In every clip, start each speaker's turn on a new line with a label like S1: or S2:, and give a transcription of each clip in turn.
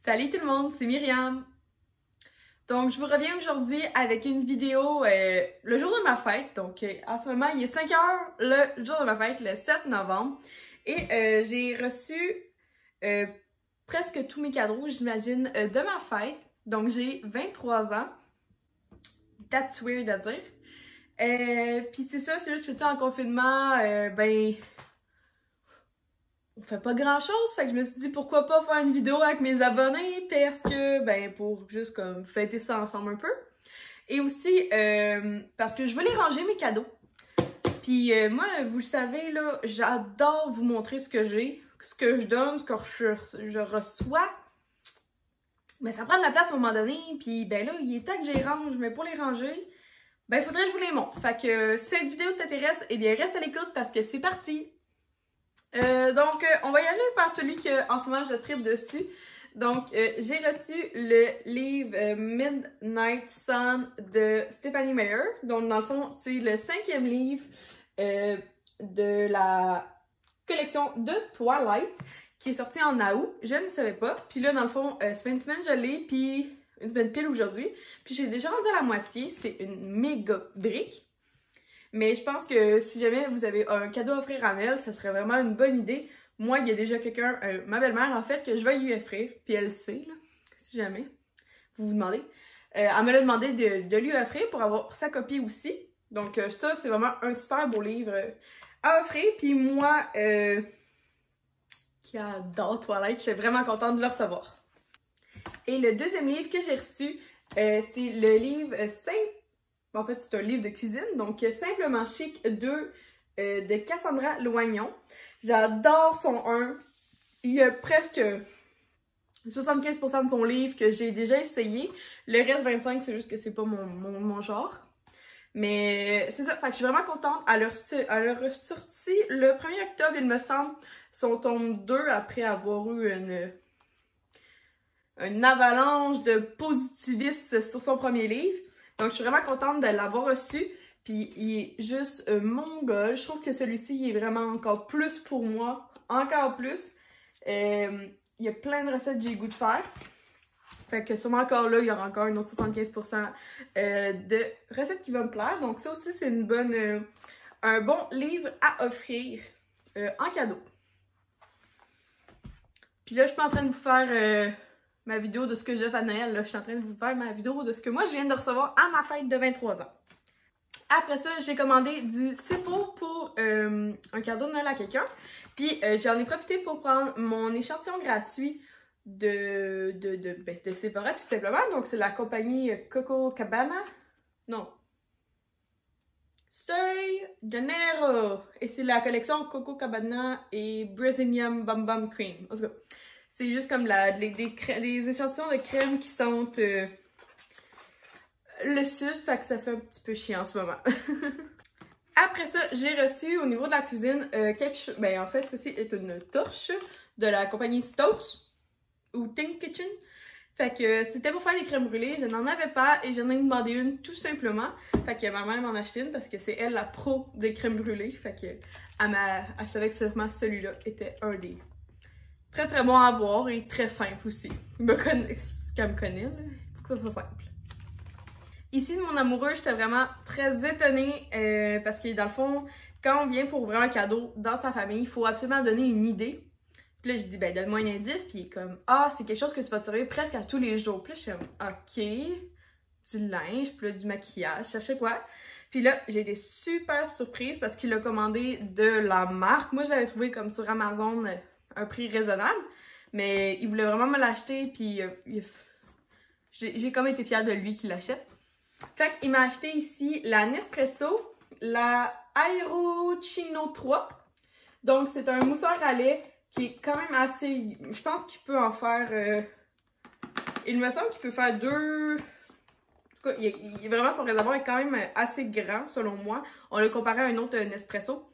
S1: Salut tout le monde, c'est Myriam. Donc, je vous reviens aujourd'hui avec une vidéo le jour de ma fête. Donc, en ce moment, il est 5 heures le jour de ma fête, le 7 novembre. Et j'ai reçu presque tous mes cadeaux, j'imagine, de ma fête. Donc, j'ai 23 ans. That's weird à dire. Puis c'est ça, c'est juste que tu sais, en confinement, on fait pas grand chose, fait que je me suis dit pourquoi pas faire une vidéo avec mes abonnés parce que, pour juste comme fêter ça ensemble un peu. Et aussi, parce que je veux les ranger mes cadeaux. Puis moi, vous le savez, là, j'adore vous montrer ce que j'ai, ce que je donne, ce que je reçois. Mais ça prend de la place à un moment donné, puis là, il est temps que j'y range, mais pour les ranger, il faudrait que je vous les montre. Fait que si cette vidéo t'intéresse, eh bien reste à l'écoute parce que c'est parti! Donc, on va y aller par celui que en ce moment je tripe dessus. Donc, j'ai reçu le livre Midnight Sun de Stephanie Meyer. Donc, dans le fond, c'est le 5e livre de la collection de Twilight qui est sorti en août. Je ne savais pas. Puis là, dans le fond, ça fait une semaine que je l'ai, puis une semaine pile aujourd'hui. Puis j'ai déjà rendu à la moitié. C'est une méga brique. Mais je pense que si jamais vous avez un cadeau à offrir à Noël, ça serait vraiment une bonne idée. Moi, il y a déjà quelqu'un, ma belle-mère en fait, que je vais lui offrir, puis elle sait, là, si jamais vous vous demandez. Elle me l'a demandé de lui offrir pour avoir sa copie aussi. Donc ça, c'est vraiment un super beau livre à offrir. Puis moi, qui adore Twilight, je suis vraiment contente de le recevoir. Et le deuxième livre que j'ai reçu, c'est le livre En fait, c'est un livre de cuisine, donc Simplement Chic 2 de Cassandra Loignon. J'adore son 1. Il y a presque 75% de son livre que j'ai déjà essayé. Le reste 25%, c'est juste que c'est pas mon genre. Mais c'est ça, fait que je suis vraiment contente. Elle a ressorti le 1er octobre, il me semble, son tome 2 après avoir eu une avalanche de positivisme sur son premier livre. Donc, je suis vraiment contente de l'avoir reçu. Puis, il est juste mongol. Je trouve que celui-ci, il est vraiment encore plus pour moi. Encore plus. Il y a plein de recettes que j'ai le goût de faire. Fait que sûrement encore là, il y aura encore une autre 75% de recettes qui vont me plaire. Donc, ça aussi, c'est un bon livre à offrir en cadeau. Puis là, je suis pas en train de vous faire ma vidéo de ce que j'ai fait à Noël. Là, je suis en train de vous faire ma vidéo de ce que moi je viens de recevoir à ma fête de 23 ans. Après ça, j'ai commandé du Cippo pour un cadeau de Noël à quelqu'un. Puis j'en ai profité pour prendre mon échantillon gratuit de Sephora tout simplement. Donc c'est la compagnie Coco Cabana. Non. Soy de Janeiro. Et c'est la collection Coco Cabana et Brazilian Bum Bum Cream. En tout cas, c'est juste comme des échantillons de crème qui sentent le sud, fait que ça fait un petit peu chiant en ce moment. Après ça, j'ai reçu au niveau de la cuisine quelque chose. En fait, ceci est une torche de la compagnie Stokes ou Think Kitchen. Fait que c'était pour faire des crèmes brûlées. Je n'en avais pas et j'en ai demandé une tout simplement. Fait que ma mère m'en a acheté une parce que c'est elle la pro des crèmes brûlées. Fait que elle savait que sûrement celui-là était un des très très bon à boire et très simple aussi. Qu'elle me connaît, là. Il faut que ça soit simple. Ici, de mon amoureux, j'étais vraiment très étonnée parce que dans le fond, quand on vient pour ouvrir un cadeau dans sa famille, il faut absolument donner une idée. Puis là, je dis, donne-moi un indice. Puis il est comme, c'est quelque chose que tu vas trouver presque à tous les jours. Puis là, je suis comme, ok, du linge, puis là, du maquillage, je cherchais quoi. Puis là, j'ai été super surprise parce qu'il a commandé de la marque. Moi, je l'avais trouvé comme sur Amazon, un prix raisonnable. Mais il voulait vraiment me l'acheter, puis j'ai comme été fière de lui qu'il l'achète. Fait qu'il m'a acheté ici la Nespresso, la Aeroccino 3. Donc, c'est un mousseur à lait qui est quand même assez... Je pense qu'il peut en faire... il me semble qu'il peut faire 2... En tout cas, vraiment, son réservoir est quand même assez grand, selon moi. On l'a comparé à un autre Nespresso.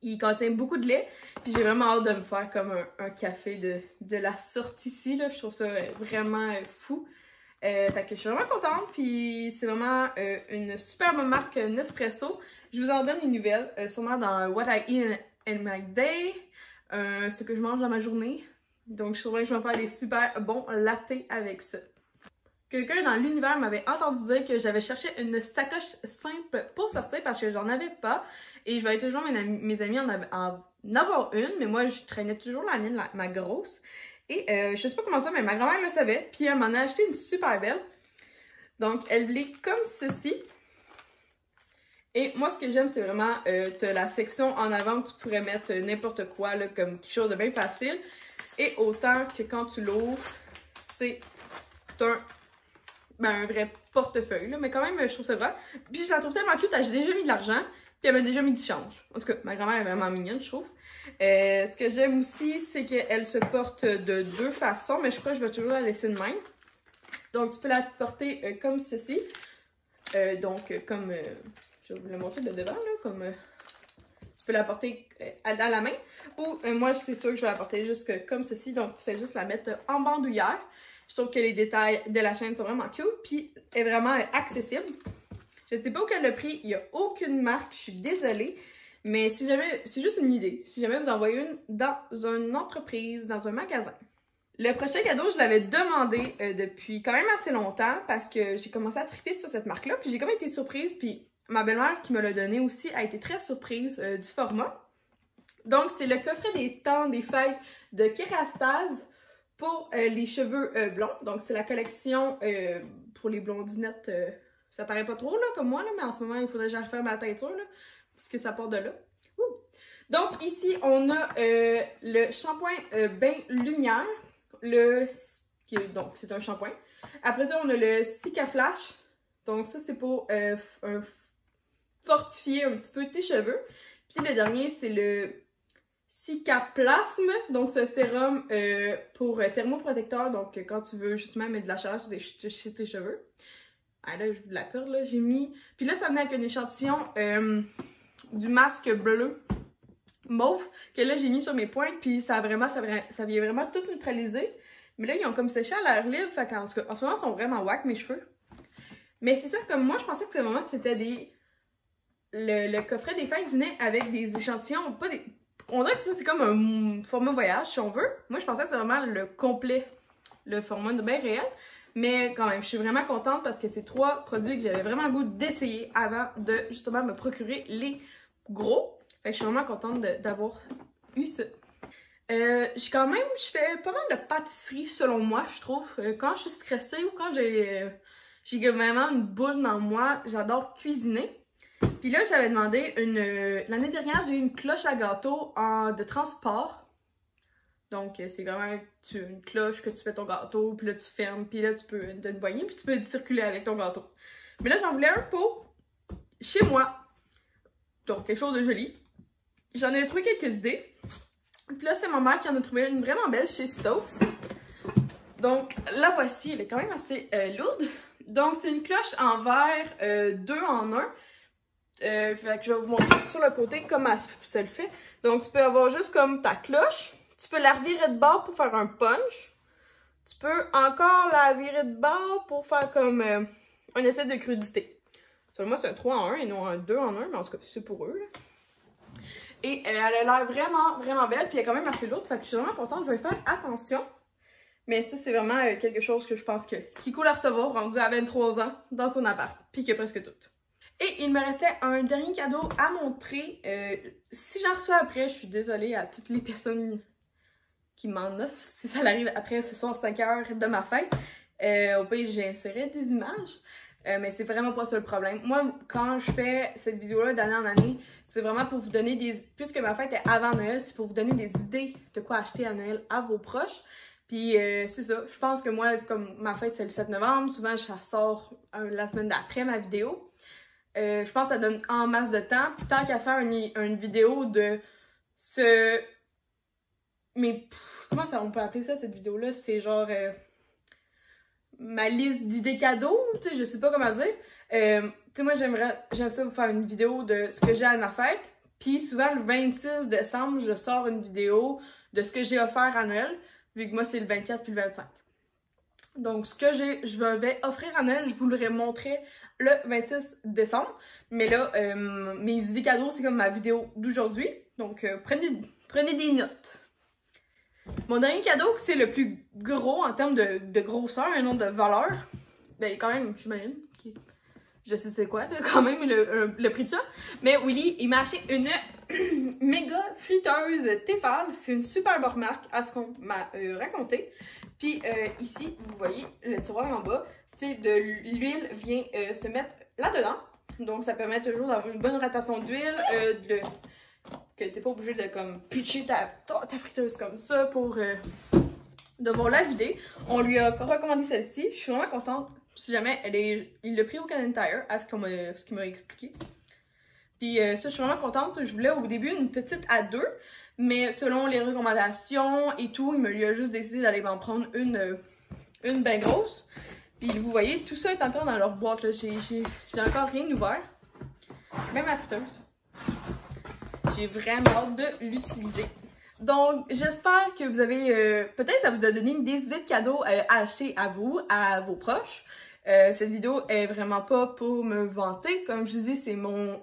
S1: Il contient beaucoup de lait. Puis j'ai vraiment hâte de me faire comme un café de la sorte ici, là. Je trouve ça vraiment fou. Fait que je suis vraiment contente, puis c'est vraiment une superbe marque Nespresso. Je vous en donne une nouvelle, sûrement dans What I Eat in My Day, ce que je mange dans ma journée. Donc, je suis sûre que je vais faire des super bons lattés avec ça. Quelqu'un dans l'univers m'avait entendu dire que j'avais cherché une sacoche simple pour sortir parce que j'en avais pas. Et je voyais toujours mes amis en avoir une, mais moi, je traînais toujours la mienne, ma grosse. Et je sais pas comment ça, mais ma grand-mère le savait. Puis elle m'en a acheté une super belle. Donc, elle est comme ceci. Et moi, ce que j'aime, c'est vraiment t'as la section en avant où tu pourrais mettre n'importe quoi, là, comme quelque chose de bien facile. Et autant que quand tu l'ouvres, c'est un vrai portefeuille, là, mais quand même, je trouve ça vrai. Puis je la trouve tellement cute, j'ai déjà mis de l'argent, puis elle m'a déjà mis du change. En tout cas, ma grand-mère est vraiment mignonne, je trouve. Ce que j'aime aussi, c'est qu'elle se porte de deux façons, mais je crois que je vais toujours la laisser de même. Donc, tu peux la porter comme ceci. Comme... je vais vous le montrer de devant, là, comme... tu peux la porter à la main. Ou moi, c'est sûr que je vais la porter juste comme ceci. Donc, tu fais juste la mettre en bandoulière. Je trouve que les détails de la chaîne sont vraiment cute. Puis, elle est vraiment accessible. Je ne sais pas auquel le prix. Il n'y a aucune marque. Je suis désolée. Mais si jamais, c'est juste une idée. Si jamais vous en voyez une dans une entreprise, dans un magasin. Le prochain cadeau, je l'avais demandé depuis quand même assez longtemps. Parce que j'ai commencé à triper sur cette marque-là. Puis, j'ai quand même été surprise. Puis, ma belle-mère qui me l'a donné aussi a été très surprise du format. Donc, c'est le coffret des temps des fêtes de Kerastase pour les cheveux blonds. Donc, c'est la collection pour les blondinettes. Ça paraît pas trop, là, comme moi, là, mais en ce moment, il faudrait que j'aille faire ma teinture, là, puisque ça part de là. Ouh. Donc, ici, on a le shampoing Bain Lumière. Donc, c'est un shampoing. Après ça, on a le Cica Flash. Donc, ça, c'est pour fortifier un petit peu tes cheveux. Puis, le dernier, c'est le Cicaplasme, donc ce sérum pour thermoprotecteur, donc quand tu veux justement mettre de la chaleur sur tes cheveux. Ah là, je vous l'accorde, là, j'ai mis... Puis là, ça venait avec un échantillon du masque bleu mauve, que là, j'ai mis sur mes pointes, puis ça vient vraiment tout neutraliser. Mais là, ils ont comme séché à l'air libre, fait qu'en ce moment, ils sont vraiment wack, mes cheveux. Mais c'est ça, comme moi, je pensais que c'était le coffret des fêtes venait avec des échantillons, pas des... On dirait que ça, c'est comme un format voyage, si on veut. Moi, je pensais que c'était vraiment le complet, le format de bien réel. Mais quand même, je suis vraiment contente parce que c'est 3 produits que j'avais vraiment le goût d'essayer avant de, justement, me procurer les gros. Fait que je suis vraiment contente d'avoir eu ça. Je fais pas mal de pâtisserie, selon moi, je trouve. Quand je suis stressée ou quand j'ai vraiment une boule dans moi, j'adore cuisiner. Puis là, j'avais demandé l'année dernière, j'ai eu une cloche à gâteau de transport. Donc, c'est vraiment une cloche que tu fais ton gâteau, puis là, tu fermes, puis là, tu peux te boigner, puis tu peux circuler avec ton gâteau. Mais là, j'en voulais un pour chez moi. Donc, quelque chose de joli. J'en ai trouvé quelques idées. Puis là, c'est ma mère qui en a trouvé une vraiment belle chez Stokes. Donc, la voici. Elle est quand même assez lourde. Donc, c'est une cloche en verre 2 en 1. Fait que je vais vous montrer sur le côté comment ça le fait. Donc, tu peux avoir juste comme ta cloche. Tu peux la revirer de bord pour faire un punch. Tu peux encore la virer de bord pour faire comme un essai de crudité. Selon moi, c'est un 3 en 1 et non un 2 en 1, mais en tout cas, c'est pour eux, là. Et elle a l'air vraiment, vraiment belle, puis elle est quand même assez lourde, fait que je suis vraiment contente, je vais faire attention. Mais ça, c'est vraiment quelque chose que je pense qui est cool à recevoir, rendu à 23 ans, dans son appart, puis qui a presque tout. Et il me restait un dernier cadeau à montrer. Si j'en reçois après, je suis désolée à toutes les personnes qui m'en offrent, si ça arrive après ce soir 5 heures de ma fête. Au pire, j'ai inséré des images, mais c'est vraiment pas ça le problème. Moi, quand je fais cette vidéo-là d'année en année, c'est vraiment pour vous donner puisque ma fête est avant Noël, c'est pour vous donner des idées de quoi acheter à Noël à vos proches. Puis c'est ça, je pense que moi, comme ma fête c'est le 7 novembre, souvent je sors la semaine d'après ma vidéo. Je pense que ça donne en masse de temps. Puis tant qu'à faire une vidéo de mais comment ça on peut appeler ça cette vidéo-là? C'est genre ma liste d'idées cadeaux, tu sais, je sais pas comment dire. Tu sais, moi j'aime ça vous faire une vidéo de ce que j'ai à ma fête. Puis souvent le 26 décembre, je sors une vidéo de ce que j'ai offert à Noël, vu que moi c'est le 24 puis le 25. Donc ce que je vais offrir à Noël, je vous le montrer le 26 décembre. Mais là, mes idées cadeaux, c'est comme ma vidéo d'aujourd'hui. Donc prenez des notes. Mon dernier cadeau, c'est le plus gros en termes de grosseur, un nom de valeur. Ben, quand même, j'imagine. Je sais c'est quoi, là, quand même, le prix de ça. Mais Willy, il m'a acheté une méga friteuse Tefal. C'est une super bonne marque, à ce qu'on m'a raconté. Puis ici, vous voyez le tiroir en bas, c'est de l'huile vient se mettre là-dedans. Donc, ça permet toujours d'avoir une bonne rotation d'huile, que t'es pas obligé de comme pitcher ta friteuse comme ça pour devoir la vider. On lui a recommandé celle-ci. Je suis vraiment contente. Si jamais il l'a pris au Canadian Tire, à ce qu'il m'a expliqué. Puis ça, je suis vraiment contente. Je voulais au début une petite à 2, mais selon les recommandations et tout, il me lui a juste décidé d'aller m'en prendre une bien grosse. Puis vous voyez, tout ça est encore dans leur boîte. J'ai encore rien ouvert. Même ma friteuse. J'ai vraiment hâte de l'utiliser. Donc, j'espère que vous avez... peut-être ça vous a donné des idées de cadeaux à acheter à vous, à vos proches. Cette vidéo est vraiment pas pour me vanter. Comme je vous dis, c'est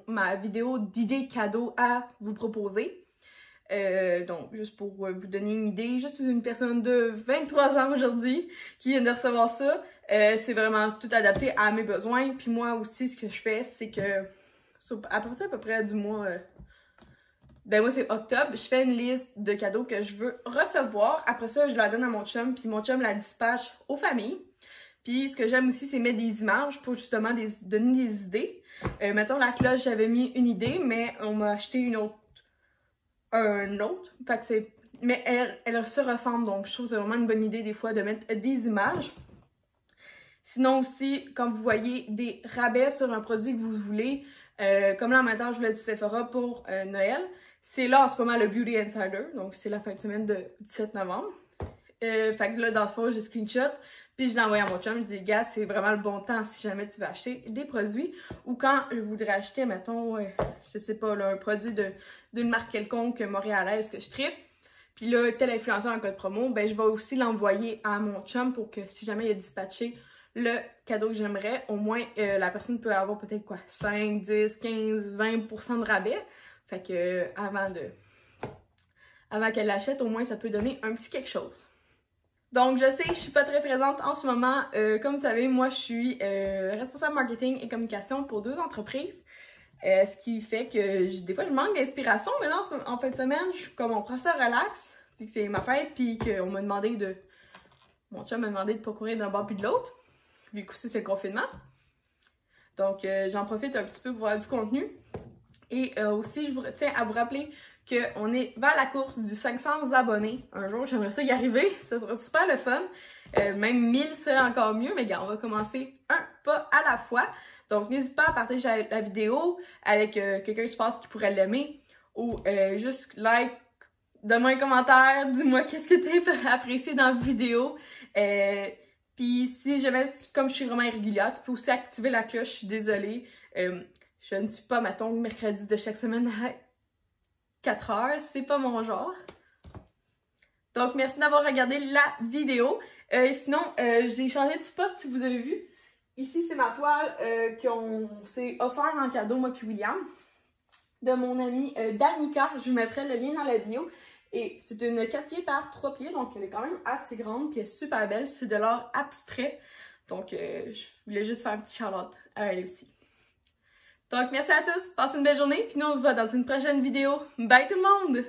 S1: ma vidéo d'idées cadeaux à vous proposer. Donc, juste pour vous donner une idée, je suis une personne de 23 ans aujourd'hui qui vient de recevoir ça. C'est vraiment tout adapté à mes besoins. Puis moi aussi, ce que je fais, c'est que à partir à peu près du mois... ben moi c'est octobre, je fais une liste de cadeaux que je veux recevoir. Après ça, je la donne à mon chum, puis mon chum la dispatche aux familles. Puis ce que j'aime aussi, c'est mettre des images pour justement donner des idées. Mettons la cloche, j'avais mis une idée, mais on m'a acheté une autre. Fait que c'est... Mais elle se ressemble, donc je trouve que c'est vraiment une bonne idée des fois de mettre des images. Sinon aussi, comme vous voyez, des rabais sur un produit que vous voulez. Comme là, maintenant, je voulais du Sephora pour Noël. C'est là en ce moment le Beauty Insider, donc c'est la fin de semaine du 17 novembre. Fait que là, dans le fond, j'ai screenshot, puis je l'ai envoyé à mon chum, je dis, gars, c'est vraiment le bon temps si jamais tu veux acheter des produits. Ou quand je voudrais acheter, mettons, je sais pas, là, un produit d'une marque quelconque montréalaise que je tripe, puis là, tel influenceur en code promo, ben je vais aussi l'envoyer à mon chum pour que si jamais il a dispatché le cadeau que j'aimerais, au moins la personne peut avoir peut-être quoi, 5, 10, 15, 20% de rabais. Fait que avant qu'elle l'achète, au moins ça peut donner un petit quelque chose. Donc je sais, je suis pas très présente en ce moment. Comme vous savez, moi je suis responsable marketing et communication pour 2 entreprises. Ce qui fait que des fois je manque d'inspiration, mais là en fin de semaine, je suis comme on prend ça relax, puis que c'est ma fête, puis qu'on m'a demandé mon chum m'a demandé de pas courir d'un bord puis de l'autre, vu que aussi c'est le confinement. Donc j'en profite un petit peu pour avoir du contenu. Et aussi, je vous tiens à vous rappeler qu'on est vers la course du 500 abonnés. Un jour, j'aimerais ça y arriver. Ça serait super le fun. Même 1000 serait encore mieux. Mais regarde, on va commencer un pas à la fois. Donc, n'hésite pas à partager la vidéo avec quelqu'un, je pense, qui pourrait l'aimer. Ou juste like, donne-moi un commentaire, dis-moi qu'est-ce que tu as apprécié dans la vidéo. Puis si jamais, comme je suis vraiment irrégulière, tu peux aussi activer la cloche. Je suis désolée. Je ne suis pas, mettons, mercredi de chaque semaine à 4 heures. C'est pas mon genre. Donc, merci d'avoir regardé la vidéo. Sinon, j'ai changé de spot, si vous avez vu. Ici, c'est ma toile qu'on s'est offert en cadeau, moi puis William, de mon amie Danica. Je vous mettrai le lien dans la bio. Et c'est une 4 pieds par 3 pieds, donc elle est quand même assez grande, puis elle est super belle. C'est de l'art abstrait. Donc, je voulais juste faire un petit shout-out à elle aussi. Donc, merci à tous, passez une belle journée, puis nous on se voit dans une prochaine vidéo. Bye tout le monde!